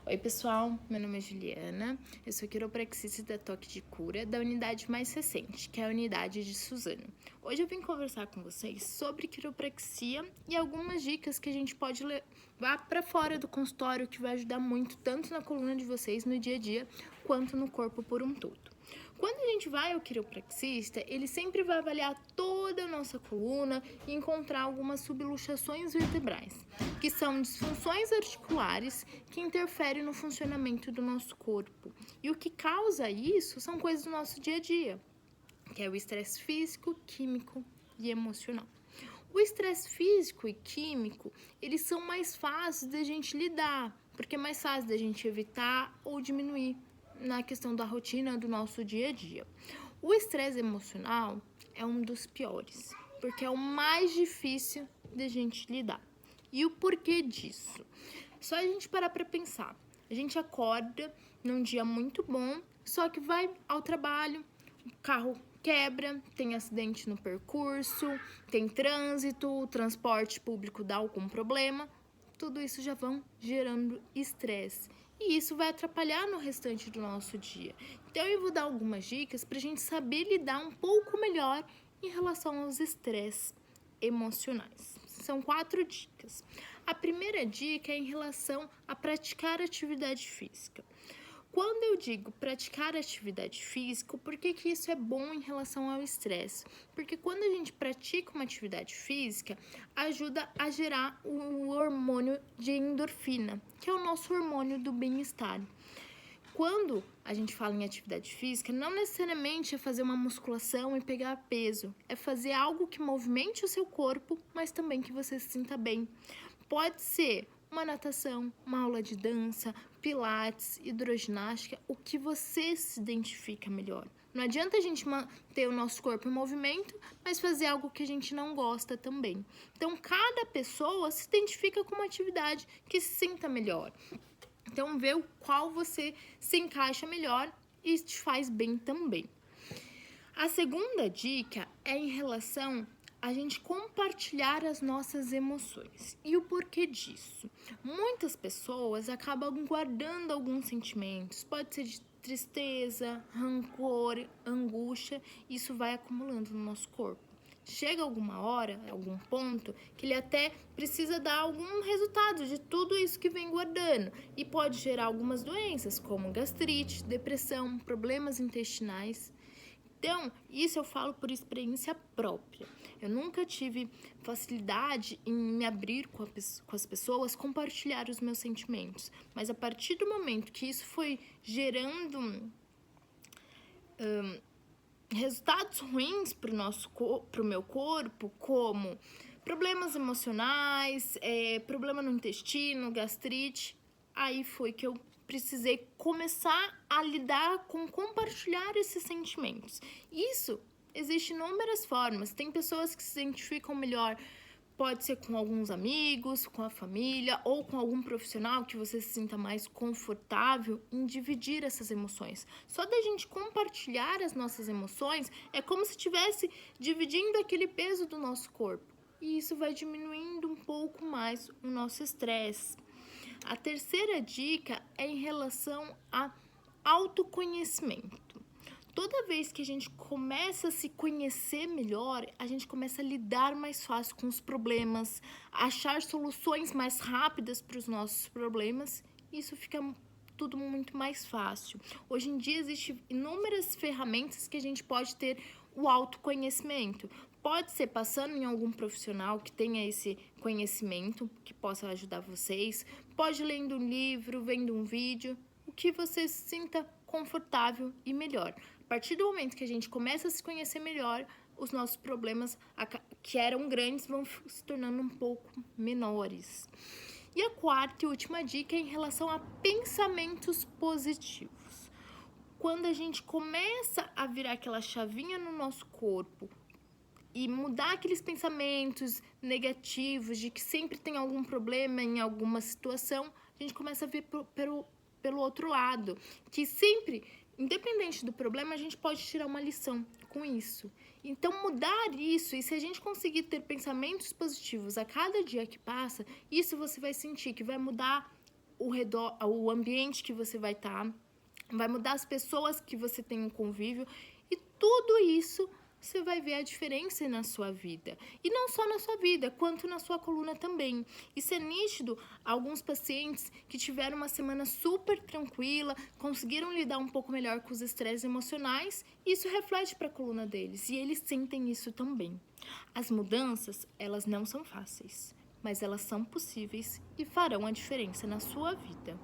Oi pessoal, meu nome é Juliana, eu sou quiropraxista da Toque de Cura da unidade mais recente, que é a unidade de Suzano. Hoje eu vim conversar com vocês sobre quiropraxia e algumas dicas que a gente pode levar para fora do consultório que vai ajudar muito tanto na coluna de vocês no dia a dia quanto no corpo por um todo. Quando a gente vai ao quiropraxista, ele sempre vai avaliar toda a nossa coluna e encontrar algumas subluxações vertebrais, que são disfunções articulares que interferem no funcionamento do nosso corpo. E o que causa isso são coisas do nosso dia a dia, que é o estresse físico, químico e emocional. O estresse físico e químico, eles são mais fáceis da gente lidar, porque é mais fácil da gente evitar ou diminuir na questão da rotina do nosso dia a dia. O estresse emocional é um dos piores, porque é o mais difícil da gente lidar. E o porquê disso? Só a gente parar para pensar. A gente acorda num dia muito bom, só que vai ao trabalho, o carro quebra, tem acidente no percurso, tem trânsito, o transporte público dá algum problema, tudo isso já vão gerando estresse. E isso vai atrapalhar no restante do nosso dia. Então eu vou dar algumas dicas para a gente saber lidar um pouco melhor em relação aos estresses emocionais. São 4 dicas. A primeira dica é em relação a praticar atividade física. Quando eu digo praticar atividade física, por que isso é bom em relação ao estresse? Porque quando a gente pratica uma atividade física, ajuda a gerar o hormônio de endorfina, que é o nosso hormônio do bem-estar. Quando a gente fala em atividade física, não necessariamente é fazer uma musculação e pegar peso, é fazer algo que movimente o seu corpo, mas também que você se sinta bem. Pode ser uma natação, uma aula de dança, pilates, hidroginástica, o que você se identifica melhor. Não adianta a gente manter o nosso corpo em movimento, mas fazer algo que a gente não gosta também. Então, cada pessoa se identifica com uma atividade que se sinta melhor. Então, vê o qual você se encaixa melhor e te faz bem também. A segunda dica é em relação a gente compartilhar as nossas emoções. E o porquê disso? Muitas pessoas acabam guardando alguns sentimentos, pode ser de tristeza, rancor, angústia, isso vai acumulando no nosso corpo. Chega alguma hora, algum ponto, que ele até precisa dar algum resultado de tudo isso que vem guardando e pode gerar algumas doenças, como gastrite, depressão, problemas intestinais. Então, isso eu falo por experiência própria. Eu nunca tive facilidade em me abrir com as pessoas, compartilhar os meus sentimentos. Mas a partir do momento que isso foi gerando resultados ruins para o meu corpo, como problemas emocionais, problema no intestino, gastrite, aí foi que eu precisei começar a lidar com compartilhar esses sentimentos. Isso existe inúmeras formas. Tem pessoas que se identificam melhor, pode ser com alguns amigos, com a família ou com algum profissional que você se sinta mais confortável em dividir essas emoções. Só da gente compartilhar as nossas emoções é como se estivesse dividindo aquele peso do nosso corpo. E isso vai diminuindo um pouco mais o nosso estresse. A terceira dica é em relação a autoconhecimento. Toda vez que a gente começa a se conhecer melhor, a gente começa a lidar mais fácil com os problemas, achar soluções mais rápidas para os nossos problemas, e isso fica tudo muito mais fácil. Hoje em dia existem inúmeras ferramentas que a gente pode ter o autoconhecimento. Pode ser passando em algum profissional que tenha esse conhecimento, que possa ajudar vocês. Pode lendo um livro, vendo um vídeo, o que você se sinta confortável e melhor. A partir do momento que a gente começa a se conhecer melhor, os nossos problemas que eram grandes vão se tornando um pouco menores. E a quarta e última dica é em relação a pensamentos positivos. Quando a gente começa a virar aquela chavinha no nosso corpo e mudar aqueles pensamentos negativos de que sempre tem algum problema em alguma situação, a gente começa a ver pelo outro lado, que sempre, independente do problema, a gente pode tirar uma lição com isso. Então, mudar isso, e se a gente conseguir ter pensamentos positivos a cada dia que passa, isso você vai sentir que vai mudar o ambiente que você vai estar, vai mudar as pessoas que você tem um convívio, e tudo isso você vai ver a diferença na sua vida. E não só na sua vida, quanto na sua coluna também. Isso é nítido. Alguns pacientes que tiveram uma semana super tranquila, conseguiram lidar um pouco melhor com os estresses emocionais, isso reflete para a coluna deles, e eles sentem isso também. As mudanças, elas não são fáceis, mas elas são possíveis e farão a diferença na sua vida.